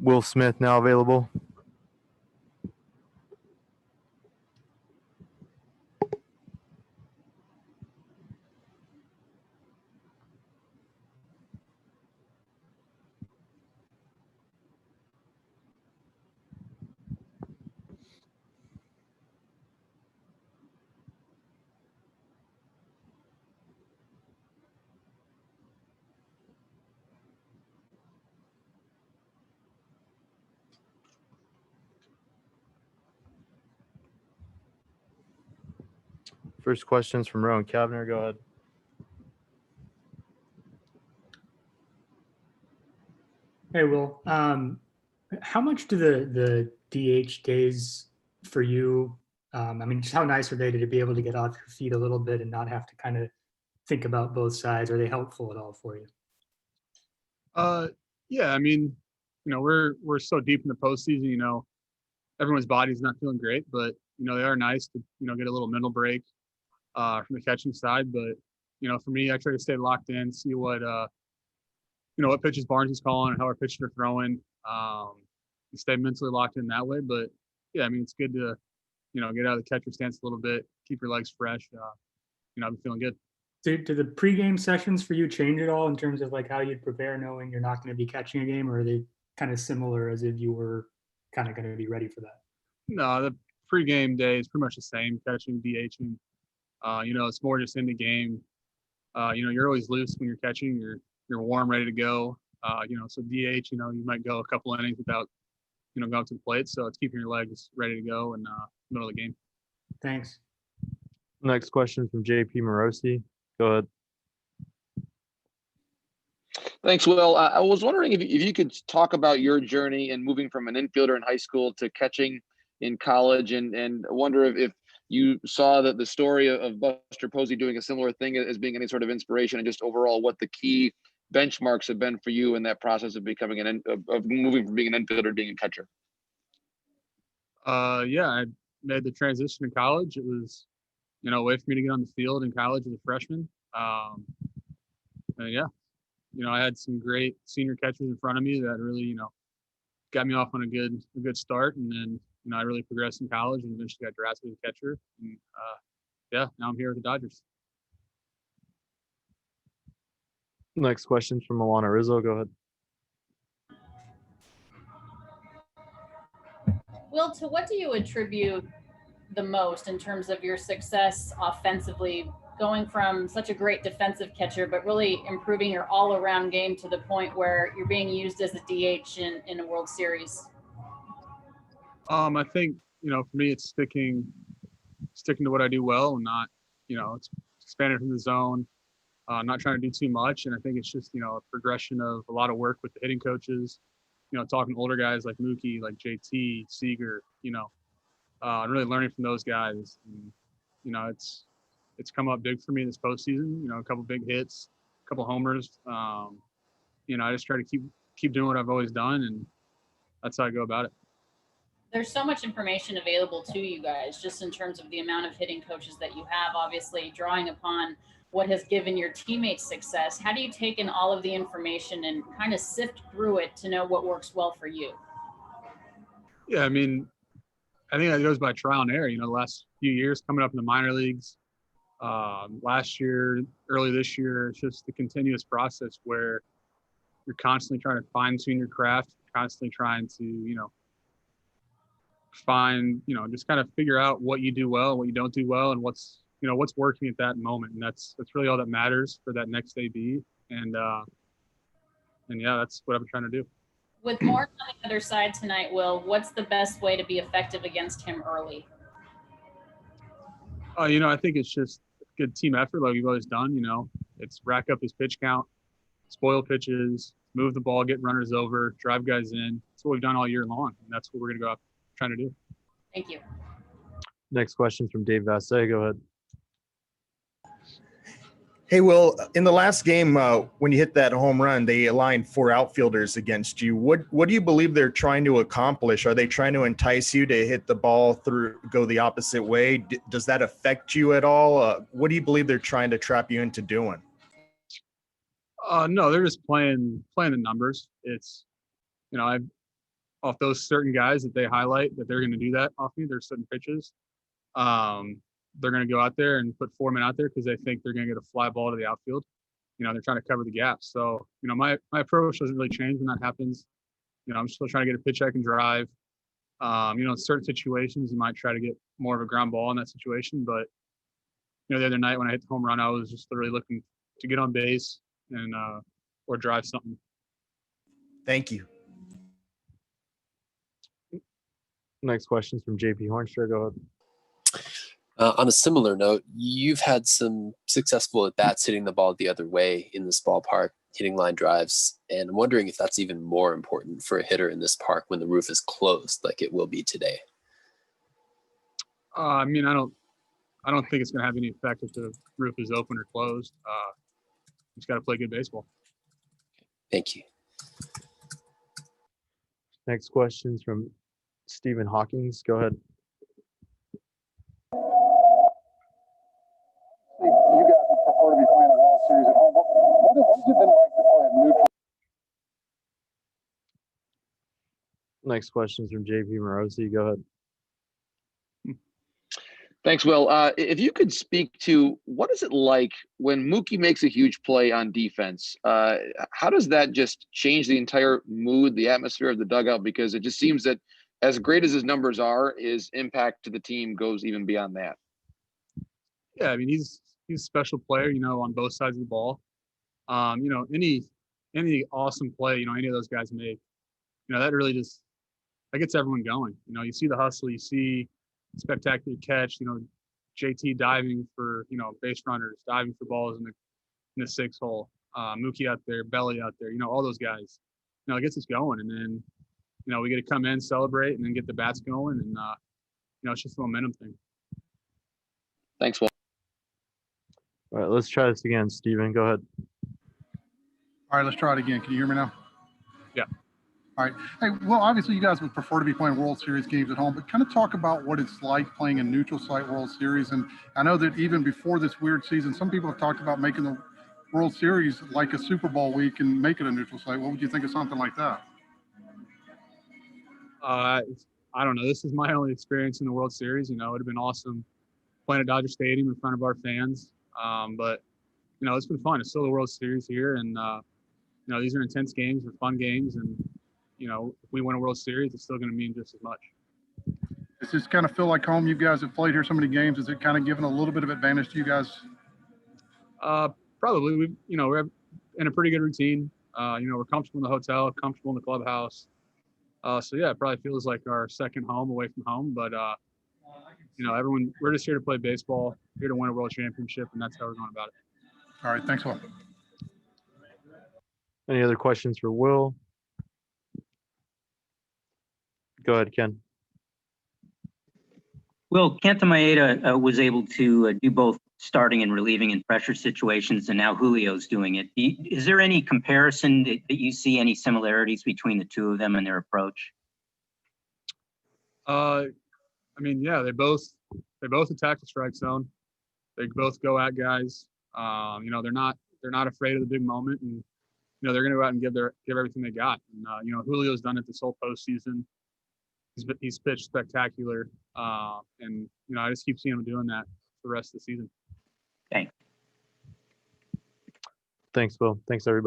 Will Smith now available? First question's from Rowan Kavner. Go ahead. Hey, Will. How much do the DH days for you? I mean, just how nice are they to be able to get off your feet a little bit and not have to kind of think about both sides? Are they helpful at all for you? Yeah, I mean, we're so deep in the postseason. Everyone's body's not feeling great, but they are nice to get a little mental break from the catching side. But for me, I try to stay locked in, see what what pitches Barnes is calling and how our pitchers are throwing. And stay mentally locked in that way. But yeah, I mean, it's good to get out of the catcher stance a little bit, keep your legs fresh. I've been feeling good. Do the pregame sessions for you change at all in terms of like how you'd prepare knowing you're not going to be catching a game, or are they kind of similar as if you were kind of going to be ready for that? No, the pregame day is pretty much the same, catching, DHing. It's more just in the game. You're always loose when you're catching. You're warm, ready to go. So DH, you might go a couple innings without, going up to the plate. So it's keeping your legs ready to go in the middle of the game. Thanks. Next question from JP Morosi. Go ahead. Thanks, Will. I was wondering if you could talk about your journey in moving from an infielder in high school to catching in college, and wonder if you saw that the story of Buster Posey doing a similar thing as being any sort of inspiration, and just overall what the key benchmarks have been for you in that process of becoming of moving from being an infielder to being a catcher. Yeah, I made the transition in college. It was, a way for me to get on the field in college as a freshman. Yeah, I had some great senior catchers in front of me that really, got me off on a good start. And then, I really progressed in college and eventually got drafted as a catcher. And yeah, now I'm here with the Dodgers. Next question from Milana Rizzo. Go ahead. Will, to what do you attribute the most in terms of your success offensively, going from such a great defensive catcher, but really improving your all-around game to the point where you're being used as a DH in a World Series? I think, for me, it's sticking to what I do well and not, it's expanding from the zone, not trying to do too much. And I think it's just, a progression of a lot of work with the hitting coaches, talking to older guys like Mookie, like JT, Seager, and really learning from those guys. And, it's come up big for me this postseason, a couple big hits, a couple homers. I just try to keep doing what I've always done, and that's how I go about it. There's so much information available to you guys just in terms of the amount of hitting coaches that you have, obviously drawing upon what has given your teammates success. How do you take in all of the information and kind of sift through it to know what works well for you? Yeah, I mean, I think that goes by trial and error. The last few years coming up in the minor leagues, last year, early this year, it's just a continuous process where you're constantly trying to fine-tune your craft, constantly trying to, find, just kind of figure out what you do well and what you don't do well and what's working at that moment. And that's really all that matters for that next AB. And yeah, that's what I'm trying to do. With Morton on the other side tonight, Will, what's the best way to be effective against him early? I think it's just good team effort like we've always done. It's rack up his pitch count, spoil pitches, move the ball, get runners over, drive guys in. That's what we've done all year long. And that's what we're going to go out trying to do. Thank you. Next question from Dave Vassay. Go ahead. Hey, Will, in the last game, when you hit that home run, they aligned 4 outfielders against you. What do you believe they're trying to accomplish? Are they trying to entice you to hit the ball go the opposite way? Does that affect you at all? What do you believe they're trying to trap you into doing? No, they're just playing the numbers. It's, off those certain guys that they highlight that they're going to do that off me. There's certain pitches. They're going to go out there and put 4 men out there because they think they're going to get a fly ball to the outfield. They're trying to cover the gaps. So, my approach doesn't really change when that happens. I'm still trying to get a pitch I can drive. In certain situations, you might try to get more of a ground ball in that situation. But, the other night when I hit the home run, I was just literally looking to get on base and or drive something. Thank you. Next question is from JP Hornstra. Go ahead. On a similar note, you've had some successful at-bats hitting the ball the other way in this ballpark, hitting line drives, and I'm wondering if that's even more important for a hitter in this park when the roof is closed like it will be today. I don't think it's going to have any effect if the roof is open or closed. Just got to play good baseball. Thank you. Next question is from Stephen Hawkins. Go ahead. You guys would prefer to be playing a World Series at home. What has it been like to play a neutral? Next question is from JP Morosi. Go ahead. Thanks, Will. If you could speak to what is it like when Mookie makes a huge play on defense? How does that just change the entire mood, the atmosphere of the dugout? Because it just seems that as great as his numbers are, his impact to the team goes even beyond that. Yeah, he's a special player, on both sides of the ball. Any awesome play, any of those guys make, that really just that gets everyone going. You see the hustle, you see spectacular catch, JT diving for, base runners, diving for balls in the 6 hole, Mookie out there, Belly out there, all those guys, it gets us going. And then, we get to come in, celebrate, and then get the bats going. And, it's just a momentum thing. Thanks, Will. All right, let's try this again. Steven, go ahead. All right, let's try it again. Can you hear me now? Yeah. All right. Hey, well, obviously you guys would prefer to be playing World Series games at home, but kind of talk about what it's like playing a neutral site World Series. And I know that even before this weird season, some people have talked about making the World Series like a Super Bowl week and make it a neutral site. What would you think of something like that? I don't know. This is my only experience in the World Series. It would have been awesome playing at Dodger Stadium in front of our fans. But it's been fun. It's still the World Series here. And, these are intense games. They're fun games. And, if we win a World Series, it's still going to mean just as much. Does this kind of feel like home? You guys have played here so many games. Is it kind of given a little bit of advantage to you guys? Probably. We're in a pretty good routine. We're comfortable in the hotel, comfortable in the clubhouse. So yeah, it probably feels like our second home away from home. But everyone, we're just here to play baseball, here to win a world championship, and that's how we're going about it. All right, thanks a lot. Any other questions for Will? Go ahead, Ken. Well, Kenta Maeda was able to do both starting and relieving in pressure situations, and now Julio's doing it. Is there any comparison that you see, any similarities between the two of them and their approach? Yeah, they both attack the strike zone. They both go at guys. They're not afraid of the big moment, and they're going to go out and give everything they got. And Julio's done it this whole postseason. He's pitched spectacular, and I just keep seeing him doing that for the rest of the season. Thanks. Thanks, Will. Thanks, everybody.